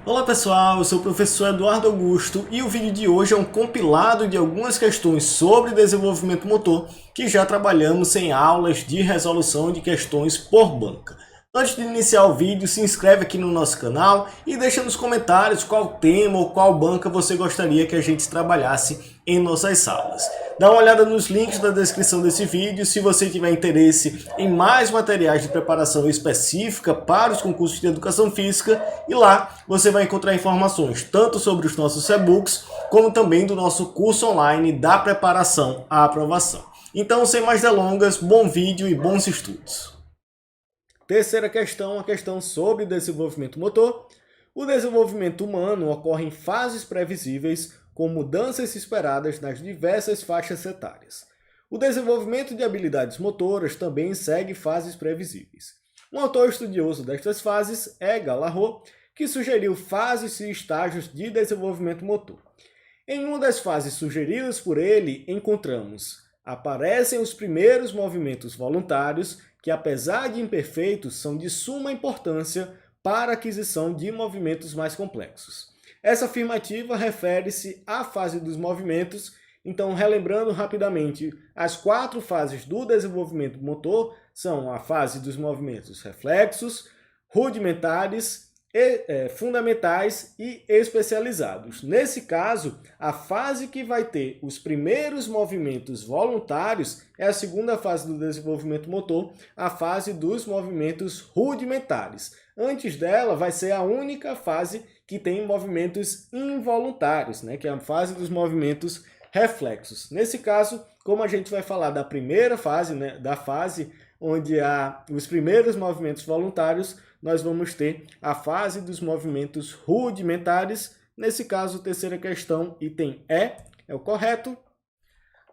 Olá pessoal, eu sou o professor Eduardo Augusto e o vídeo de hoje é um compilado de algumas questões sobre desenvolvimento motor que já trabalhamos em aulas de resolução de questões por banca. Antes de iniciar o vídeo, se inscreve aqui no nosso canal e deixa nos comentários qual tema ou qual banca você gostaria que a gente trabalhasse em nossas aulas. Dá uma olhada nos links da descrição desse vídeo se você tiver interesse em mais materiais de preparação específica para os concursos de educação física, e lá você vai encontrar informações tanto sobre os nossos e-books como também do nosso curso online da preparação à aprovação. Então, sem mais delongas, bom vídeo e bons estudos! Terceira questão, a questão sobre desenvolvimento motor. O desenvolvimento humano ocorre em fases previsíveis, com mudanças esperadas nas diversas faixas etárias. O desenvolvimento de habilidades motoras também segue fases previsíveis. Um autor estudioso destas fases é Galarrot, que sugeriu fases e estágios de desenvolvimento motor. Em uma das fases sugeridas por ele, aparecem os primeiros movimentos voluntários, que apesar de imperfeitos, são de suma importância para a aquisição de movimentos mais complexos. Essa afirmativa refere-se à fase dos movimentos. Então, relembrando rapidamente, as 4 fases do desenvolvimento motor são a fase dos movimentos reflexos, rudimentares, fundamentais e especializados. Nesse caso, a fase que vai ter os primeiros movimentos voluntários é a segunda fase do desenvolvimento motor, a fase dos movimentos rudimentares. Antes dela, vai ser a única fase que tem movimentos involuntários, que é a fase dos movimentos reflexos. Nesse caso, como a gente vai falar da primeira fase, da fase onde há os primeiros movimentos voluntários, nós vamos ter a fase dos movimentos rudimentares. Nesse caso, terceira questão, item E, é o correto.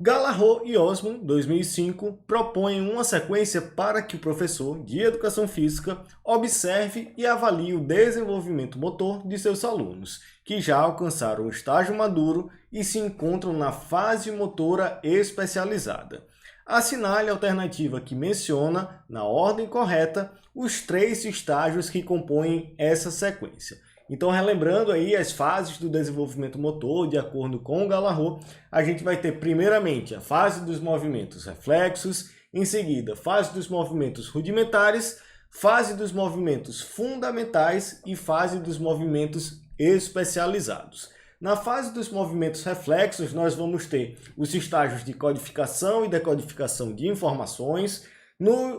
Galarrot e Osman, 2005, propõem uma sequência para que o professor de Educação Física observe e avalie o desenvolvimento motor de seus alunos, que já alcançaram o estágio maduro e se encontram na fase motora especializada. Assinale a alternativa que menciona, na ordem correta, os 3 estágios que compõem essa sequência. Então, relembrando aí as fases do desenvolvimento motor, de acordo com o Galarrot, a gente vai ter primeiramente a fase dos movimentos reflexos, em seguida, fase dos movimentos rudimentares, fase dos movimentos fundamentais e fase dos movimentos especializados. Na fase dos movimentos reflexos, nós vamos ter os estágios de codificação e decodificação de informações.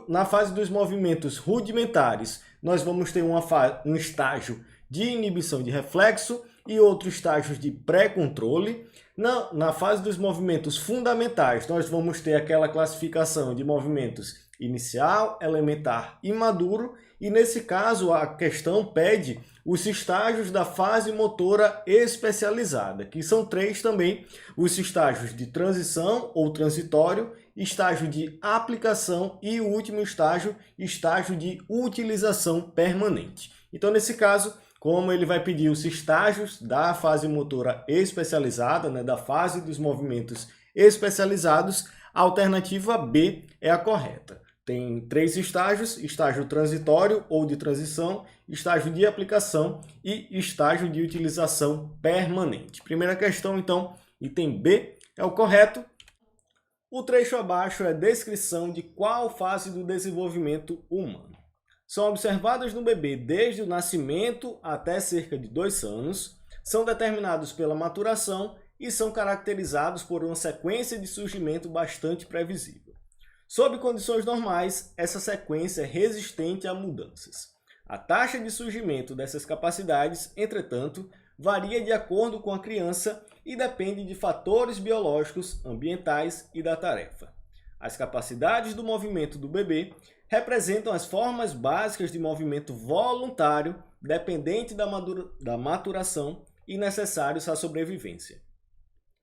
Na fase dos movimentos rudimentares, nós vamos ter um estágio de inibição de reflexo e outros estágios de pré-controle. Na fase dos movimentos fundamentais, nós vamos ter aquela classificação de movimentos inicial, elementar e maduro. E nesse caso, a questão pede os estágios da fase motora especializada, que são 3 também: os estágios de transição ou transitório, estágio de aplicação e o último estágio de utilização permanente. Então, nesse caso, como ele vai pedir os estágios da fase motora especializada, da fase dos movimentos especializados, a alternativa B é a correta. Tem 3 estágios: estágio transitório ou de transição, estágio de aplicação e estágio de utilização permanente. Primeira questão, então, item B é o correto. O trecho abaixo é a descrição de qual fase do desenvolvimento humano. São observadas no bebê desde o nascimento até cerca de 2 anos, são determinados pela maturação e são caracterizados por uma sequência de surgimento bastante previsível. Sob condições normais, essa sequência é resistente a mudanças. A taxa de surgimento dessas capacidades, entretanto, varia de acordo com a criança e depende de fatores biológicos, ambientais e da tarefa. As capacidades do movimento do bebê representam as formas básicas de movimento voluntário dependente da maturação e necessários à sobrevivência.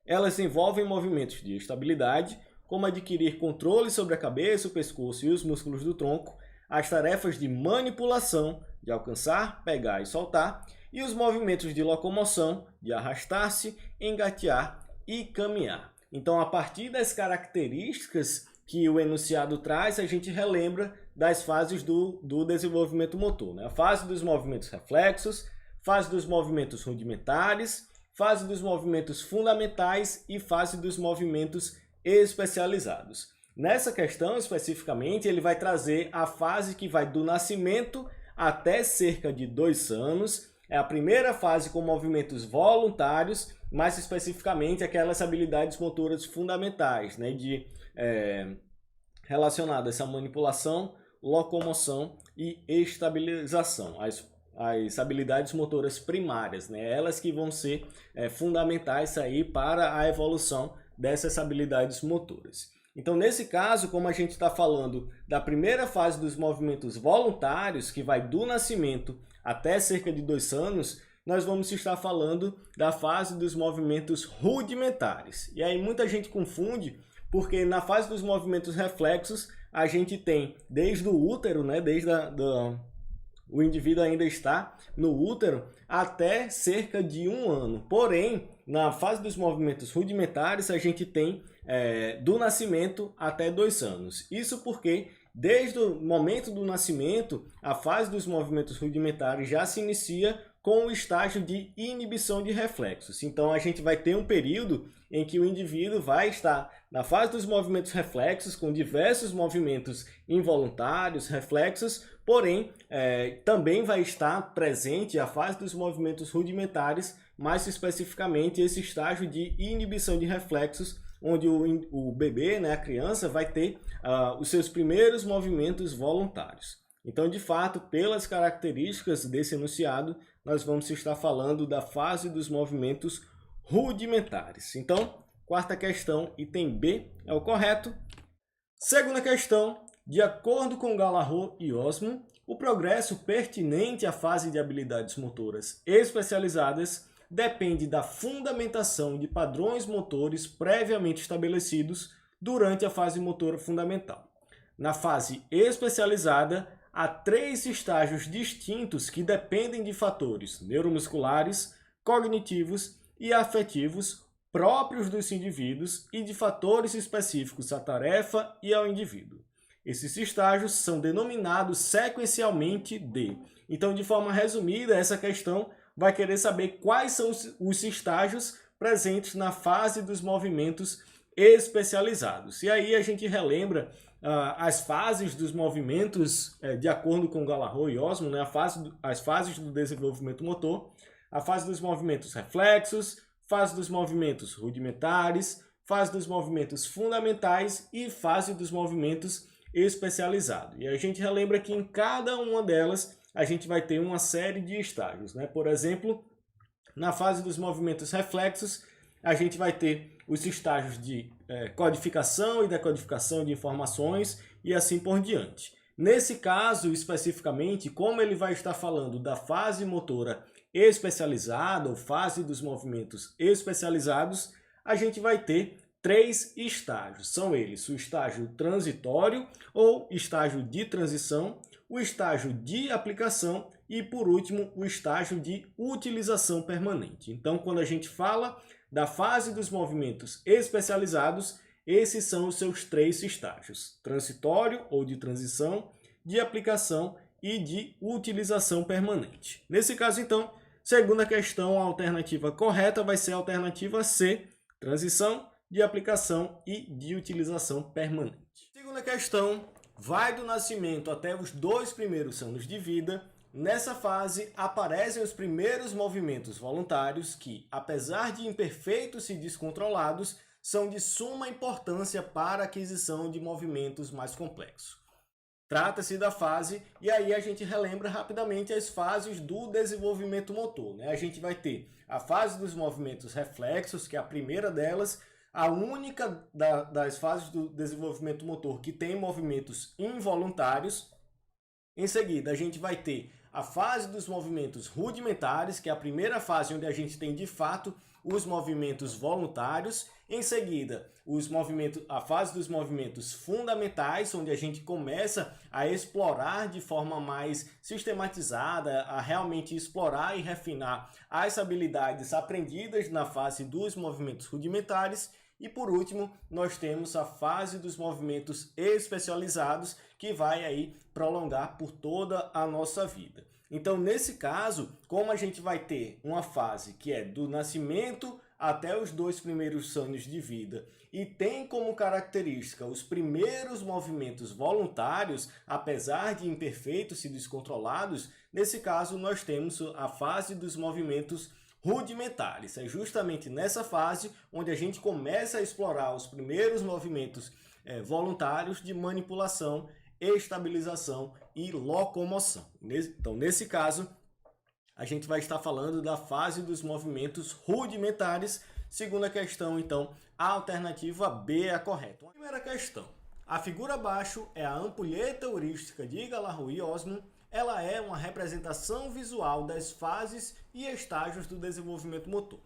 Elas envolvem movimentos de estabilidade, como adquirir controle sobre a cabeça, o pescoço e os músculos do tronco, as tarefas de manipulação, de alcançar, pegar e soltar, e os movimentos de locomoção, de arrastar-se, engatear e caminhar. Então, a partir das características que o enunciado traz, a gente relembra das fases do desenvolvimento motor. A fase dos movimentos reflexos, fase dos movimentos rudimentares, fase dos movimentos fundamentais e fase dos movimentos especializados. Nessa questão, especificamente, ele vai trazer a fase que vai do nascimento até cerca de 2 anos. É a primeira fase com movimentos voluntários, mais especificamente aquelas habilidades motoras fundamentais, né, relacionadas à manipulação, locomoção e estabilização, as habilidades motoras primárias, né, elas que vão ser fundamentais aí para a evolução dessas habilidades motoras. Então, nesse caso, como a gente está falando da primeira fase dos movimentos voluntários, que vai do nascimento até cerca de 2 anos, nós vamos estar falando da fase dos movimentos rudimentares. E aí muita gente confunde, porque na fase dos movimentos reflexos, a gente tem desde o útero, né, o indivíduo ainda está no útero até cerca de 1 ano. Porém, na fase dos movimentos rudimentares, a gente tem do nascimento até 2 anos. Isso porque, desde o momento do nascimento, a fase dos movimentos rudimentares já se inicia com o estágio de inibição de reflexos. Então, a gente vai ter um período em que o indivíduo vai estar na fase dos movimentos reflexos, com diversos movimentos involuntários, reflexos, porém, também vai estar presente a fase dos movimentos rudimentares, mais especificamente esse estágio de inibição de reflexos, onde o bebê, né, a criança, vai ter os seus primeiros movimentos voluntários. Então, de fato, pelas características desse enunciado, nós vamos estar falando da fase dos movimentos rudimentares. Então, quarta questão, item B, é o correto. Segunda questão, de acordo com Galarrot e Osmo, o progresso pertinente à fase de habilidades motoras especializadas depende da fundamentação de padrões motores previamente estabelecidos durante a fase motora fundamental. Na fase especializada, há 3 estágios distintos que dependem de fatores neuromusculares, cognitivos e afetivos próprios dos indivíduos e de fatores específicos à tarefa e ao indivíduo. Esses estágios são denominados sequencialmente de. Então, de forma resumida, essa questão vai querer saber quais são os estágios presentes na fase dos movimentos especializados. E aí a gente relembra as fases dos movimentos, de acordo com Galarrot e Osmo, né? As fases do desenvolvimento motor, a fase dos movimentos reflexos, fase dos movimentos rudimentares, fase dos movimentos fundamentais e fase dos movimentos especializados. E a gente relembra que em cada uma delas a gente vai ter uma série de estágios, né? Por exemplo, na fase dos movimentos reflexos, a gente vai ter os estágios de codificação e decodificação de informações e assim por diante. Nesse caso, especificamente, como ele vai estar falando da fase motora especializada ou fase dos movimentos especializados, a gente vai ter 3 estágios. São eles o estágio transitório ou estágio de transição, o estágio de aplicação e, por último, o estágio de utilização permanente. Então, quando a gente fala da fase dos movimentos especializados, esses são os seus 3 estágios: transitório ou de transição, de aplicação e de utilização permanente. Nesse caso, então, segunda questão, a alternativa correta vai ser a alternativa C, transição, de aplicação e de utilização permanente. Segunda questão, vai do nascimento até os 2 primeiros anos de vida. Nessa fase, aparecem os primeiros movimentos voluntários que, apesar de imperfeitos e descontrolados, são de suma importância para a aquisição de movimentos mais complexos. Trata-se da fase, e aí a gente relembra rapidamente as fases do desenvolvimento motor, né? A gente vai ter a fase dos movimentos reflexos, que é a primeira delas, a única das fases do desenvolvimento motor que tem movimentos involuntários. Em seguida, a gente vai ter a fase dos movimentos rudimentares, que é a primeira fase onde a gente tem de fato os movimentos voluntários. Em seguida, a fase dos movimentos fundamentais, onde a gente começa a explorar de forma mais sistematizada, a realmente explorar e refinar as habilidades aprendidas na fase dos movimentos rudimentares. E por último, nós temos a fase dos movimentos especializados, que vai aí prolongar por toda a nossa vida. Então, nesse caso, como a gente vai ter uma fase que é do nascimento até os 2 primeiros anos de vida e tem como característica os primeiros movimentos voluntários, apesar de imperfeitos e descontrolados, nesse caso nós temos a fase dos movimentos rudimentares. É justamente nessa fase onde a gente começa a explorar os primeiros movimentos voluntários de manipulação, estabilização e locomoção. Então, nesse caso, a gente vai estar falando da fase dos movimentos rudimentares. Segunda questão, então, a alternativa B é a correta. Primeira questão. A figura abaixo é a ampulheta heurística de Galarrot e Osmond. Ela é uma representação visual das fases e estágios do desenvolvimento motor.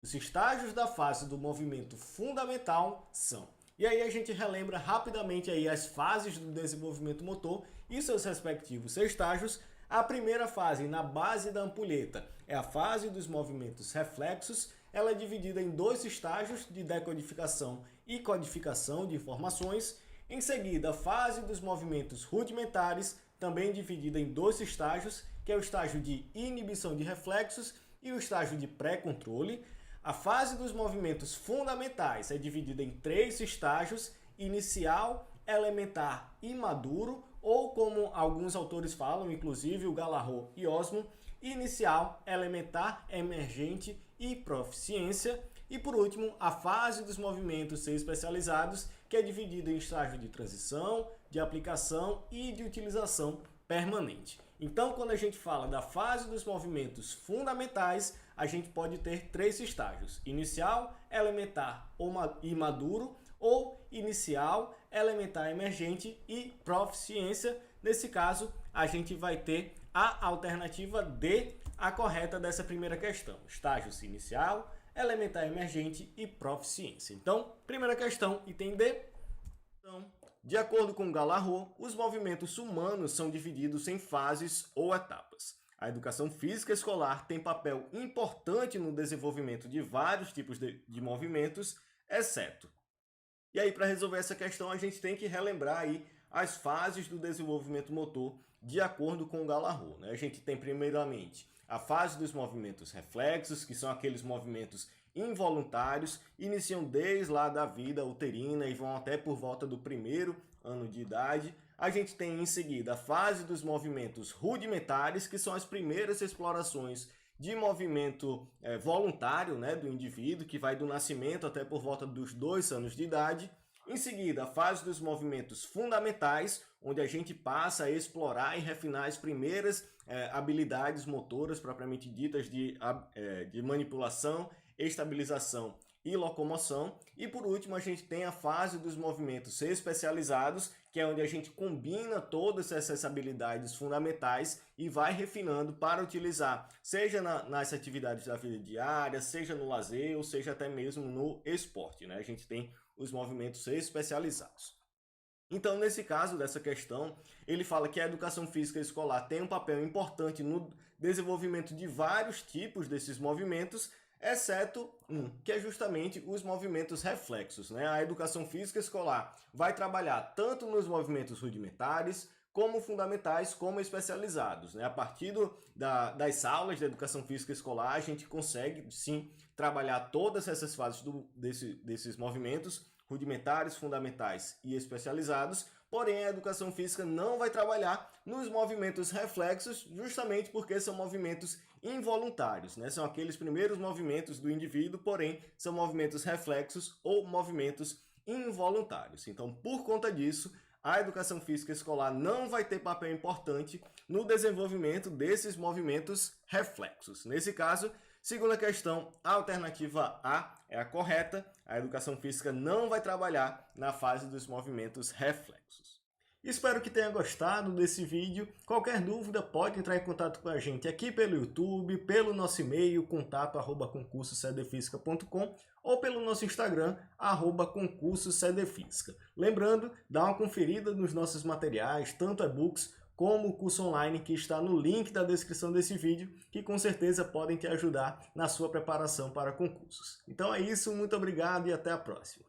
Os estágios da fase do movimento fundamental são... E aí a gente relembra rapidamente aí as fases do desenvolvimento motor e seus respectivos estágios. A primeira fase, na base da ampulheta, é a fase dos movimentos reflexos. Ela é dividida em 2 estágios de decodificação e codificação de informações. Em seguida, a fase dos movimentos rudimentares, também dividida em 2 estágios, que é o estágio de inibição de reflexos e o estágio de pré-controle. A fase dos movimentos fundamentais é dividida em 3 estágios: inicial, elementar e maduro, ou como alguns autores falam, inclusive o Galarrot e Osmond, inicial, elementar, emergente e proficiência. E por último, a fase dos movimentos especializados, que é dividida em estágio de transição, de aplicação e de utilização permanente. Então, quando a gente fala da fase dos movimentos fundamentais, a gente pode ter 3 estágios: inicial, elementar e maduro, ou inicial, elementar, emergente e proficiência. Nesse caso, a gente vai ter a alternativa D, a correta dessa primeira questão: estágios inicial, elementar, emergente e proficiência. Então, primeira questão, item D. Então, de acordo com Galarrot, os movimentos humanos são divididos em fases ou etapas. A educação física escolar tem papel importante no desenvolvimento de vários tipos de movimentos, exceto. E aí, para resolver essa questão, a gente tem que relembrar aí as fases do desenvolvimento motor de acordo com Galarrot, né? A gente tem, primeiramente, a fase dos movimentos reflexos, que são aqueles movimentos involuntários, iniciam desde lá da vida uterina e vão até por volta do 1º ano de idade. A gente tem em seguida a fase dos movimentos rudimentares, que são as primeiras explorações de movimento voluntário, né, do indivíduo, que vai do nascimento até por volta dos 2 anos de idade. Em seguida, a fase dos movimentos fundamentais, onde a gente passa a explorar e refinar as primeiras habilidades motoras propriamente ditas de manipulação, estabilização e locomoção. E por último, a gente tem a fase dos movimentos especializados, que é onde a gente combina todas essas habilidades fundamentais e vai refinando para utilizar, seja nas atividades da vida diária, seja no lazer, ou seja até mesmo no esporte, né? A gente tem os movimentos especializados. Então, nesse caso dessa questão, ele fala que a educação física escolar tem um papel importante no desenvolvimento de vários tipos desses movimentos, exceto um, que é justamente os movimentos reflexos, né? A educação física escolar vai trabalhar tanto nos movimentos rudimentares, como fundamentais, como especializados, né? A partir das aulas de educação física escolar, a gente consegue, sim, trabalhar todas essas fases desses movimentos rudimentares, fundamentais e especializados. Porém, a educação física não vai trabalhar nos movimentos reflexos, justamente porque são movimentos involuntários, né? São aqueles primeiros movimentos do indivíduo, porém, são movimentos reflexos ou movimentos involuntários. Então, por conta disso, a educação física escolar não vai ter papel importante no desenvolvimento desses movimentos reflexos. Nesse caso, segunda questão, a alternativa A é a correta. A educação física não vai trabalhar na fase dos movimentos reflexos. Espero que tenha gostado desse vídeo. Qualquer dúvida pode entrar em contato com a gente aqui pelo YouTube, pelo nosso e-mail contato@concursocdfísica.com ou pelo nosso Instagram @concursocdfísica. Lembrando, dá uma conferida nos nossos materiais, tanto e-books como o curso online que está no link da descrição desse vídeo, que com certeza podem te ajudar na sua preparação para concursos. Então é isso, muito obrigado e até a próxima.